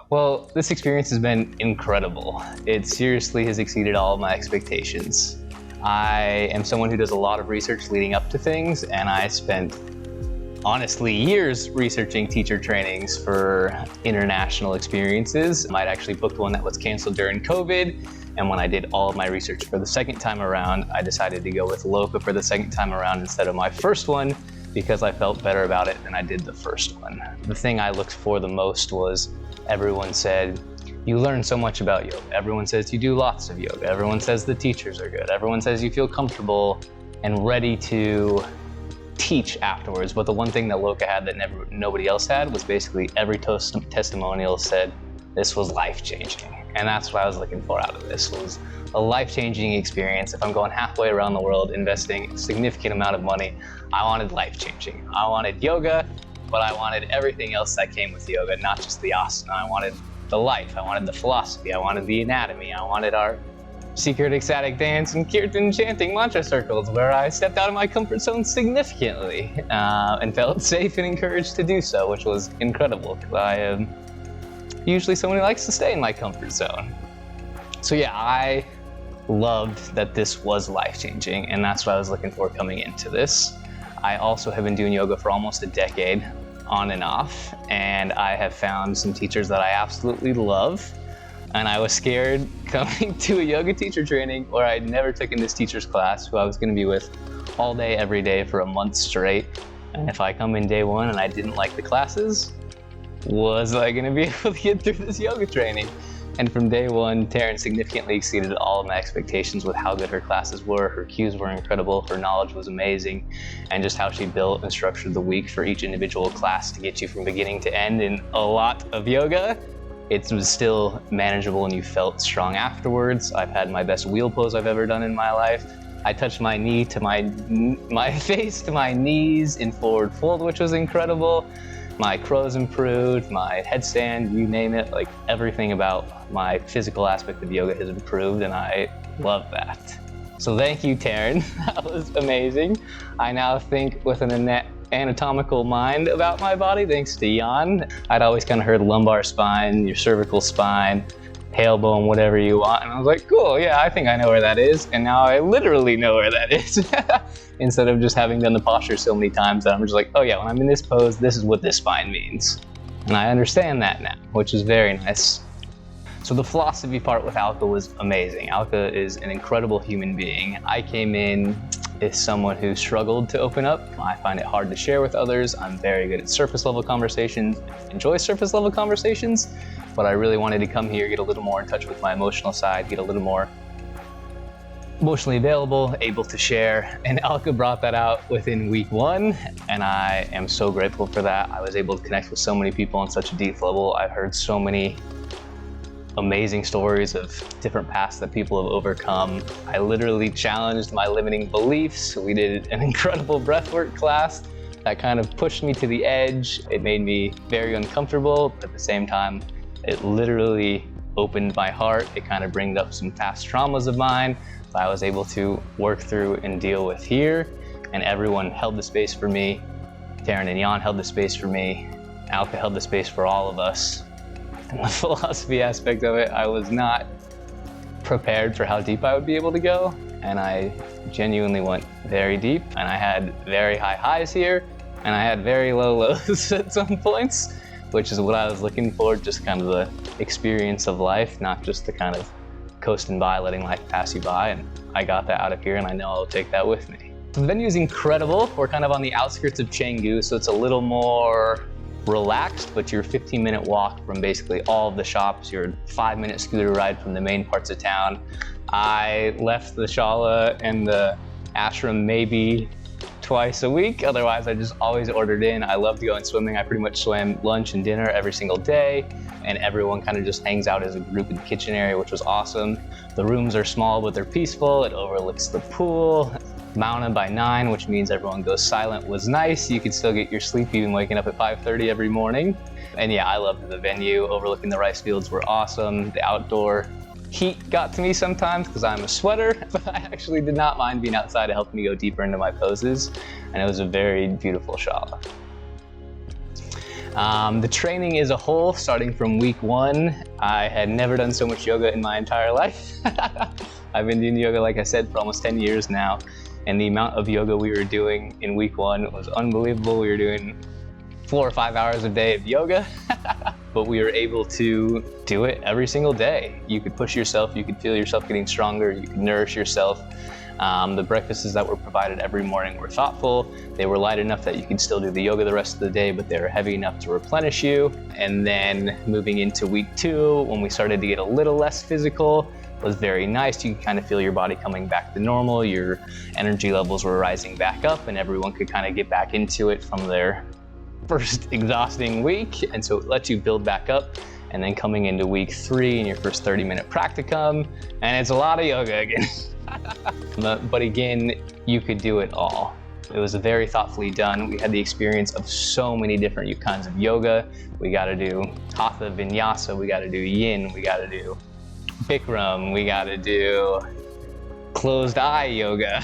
Well, this experience has been incredible. It seriously has exceeded all of my expectations. I am someone who does a lot of research leading up to things, and I spent honestly years researching teacher trainings for international experiences. I'd actually booked one that was canceled during COVID, and when I did all of my research for the second time around, I decided to go with Loka for the second time around instead of my first one because I felt better about it than I did the first one. The thing I looked for the most was everyone said, you learn so much about yoga. Everyone says you do lots of yoga. Everyone says the teachers are good. Everyone says you feel comfortable and ready to teach afterwards. But the one thing that Loka had that nobody else had was basically every testimonial said this was life-changing. And that's what I was looking for out of this, was a life-changing experience. If I'm going halfway around the world investing a significant amount of money, I wanted life-changing. I wanted yoga, but I wanted everything else that came with yoga, not just the asana. I wanted the life, I wanted the philosophy, I wanted the anatomy, I wanted our secret ecstatic dance and kirtan chanting mantra circles where I stepped out of my comfort zone significantly and felt safe and encouraged to do so, which was incredible because I am usually someone who likes to stay in my comfort zone. So yeah, I loved that this was life-changing, and that's what I was looking for coming into this. I also have been doing yoga for almost a decade, on and off, and I have found some teachers that I absolutely love. And I was scared coming to a yoga teacher training where I'd never taken this teacher's class, who I was going to be with all day, every day for a month straight. And if I come in day one and I didn't like the classes, was I going to be able to get through this yoga training? And from day one, Taryn significantly exceeded all of my expectations with how good her classes were. Her cues were incredible, her knowledge was amazing, and just how she built and structured the week for each individual class to get you from beginning to end in a lot of yoga. It was still manageable and you felt strong afterwards. I've had my best wheel pose I've ever done in my life. I touched my knee to my face to my knees in forward fold, which was incredible. My crows improved, my headstand, you name it, like everything about my physical aspect of yoga has improved, and I love that. So thank you, Taryn. That was amazing. I now think with an anatomical mind about my body, thanks to Jan. I'd always kind of heard lumbar spine, your cervical spine, tailbone, whatever you want. And I was like, cool, yeah, I think I know where that is. And now I literally know where that is. Instead of just having done the posture so many times that I'm just like, oh yeah, when I'm in this pose, this is what this spine means. And I understand that now, which is very nice. So the philosophy part with Alka was amazing. Alka is an incredible human being. I came in as someone who struggled to open up. I find it hard to share with others. I'm very good at surface level conversations, enjoy surface level conversations, but I really wanted to come here, get a little more in touch with my emotional side, get a little more emotionally available, able to share, and Alka brought that out within week one, and I am so grateful for that. I was able to connect with so many people on such a deep level. I've heard so many amazing stories of different paths that people have overcome. I literally challenged my limiting beliefs. We did an incredible breathwork class that kind of pushed me to the edge. It made me very uncomfortable, but at the same time, it literally opened my heart. It kind of brought up some past traumas of mine that I was able to work through and deal with here. And everyone held the space for me. Taryn and Jan held the space for me. Alka held the space for all of us. And the philosophy aspect of it, I was not prepared for how deep I would be able to go. And I genuinely went very deep. And I had very high highs here. And I had very low lows at some points, which is what I was looking for, just kind of the experience of life, not just the kind of coasting by, letting life pass you by. And I got that out of here, and I know I'll take that with me. So the venue is incredible. We're kind of on the outskirts of Canggu, so it's a little more relaxed, but you're a 15-minute walk from basically all of the shops. You're a 5-minute scooter ride from the main parts of town. I left the shala and the ashram maybe twice a week. Otherwise, I just always ordered in. I loved going swimming. I pretty much swam lunch and dinner every single day, and everyone kind of just hangs out as a group in the kitchen area, which was awesome. The rooms are small, but they're peaceful. It overlooks the pool. Mountain by 9, which means everyone goes silent, was nice. You could still get your sleep even waking up at 5:30 every morning. And yeah, I loved the venue. Overlooking the rice fields were awesome. The outdoor heat got to me sometimes because I'm a sweater, but I actually did not mind being outside. It helped me go deeper into my poses, and it was a very beautiful shala. The training as a whole, starting from week 1, I had never done so much yoga in my entire life. I've been doing yoga, like I said, for almost 10 years now, and the amount of yoga we were doing in week 1 was unbelievable. We were doing 4 or 5 hours a day of yoga, but we were able to do it every single day. You could push yourself, you could feel yourself getting stronger, you could nourish yourself. The breakfasts that were provided every morning were thoughtful. They were light enough that you could still do the yoga the rest of the day, but they were heavy enough to replenish you. And then moving into week 2, when we started to get a little less physical, was very nice. You could kind of feel your body coming back to normal, your energy levels were rising back up, and everyone could kind of get back into it from their first exhausting week. And so it lets you build back up. And then coming into week 3 in your first 30-minute practicum, and it's a lot of yoga again. But again, you could do it all. It was very thoughtfully done. We had the experience of so many different kinds of yoga. We got to do Hatha Vinyasa, we got to do Yin, we got to do Bikram, we got to do closed eye yoga.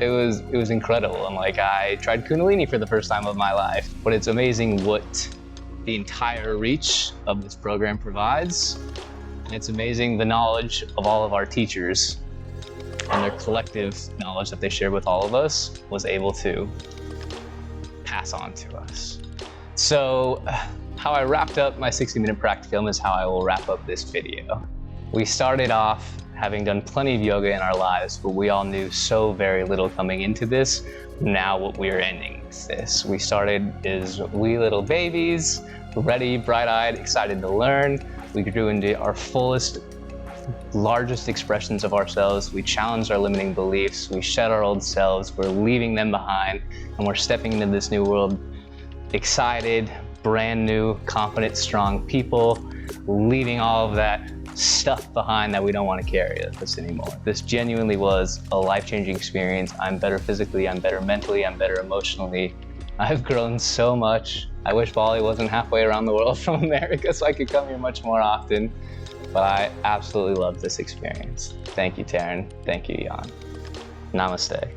It was incredible. I tried Kundalini for the first time of my life, but it's amazing what the entire reach of this program provides. And it's amazing the knowledge of all of our teachers and their collective knowledge that they shared with all of us was able to pass on to us. So how I wrapped up my 60-minute practicum is how I will wrap up this video. We started off having done plenty of yoga in our lives, but we all knew so very little coming into this. Now what we are ending with this. We started as wee little babies, ready, bright-eyed, excited to learn. We grew into our fullest, largest expressions of ourselves. We challenged our limiting beliefs. We shed our old selves. We're leaving them behind, and we're stepping into this new world excited, brand new, confident, strong people, leaving all of that stuff behind that we don't want to carry with us anymore. This genuinely was a life-changing experience. I'm better physically, I'm better mentally, I'm better emotionally. I've grown so much. I wish Bali wasn't halfway around the world from America so I could come here much more often. But I absolutely loved this experience. Thank you, Taryn. Thank you, Jan. Namaste.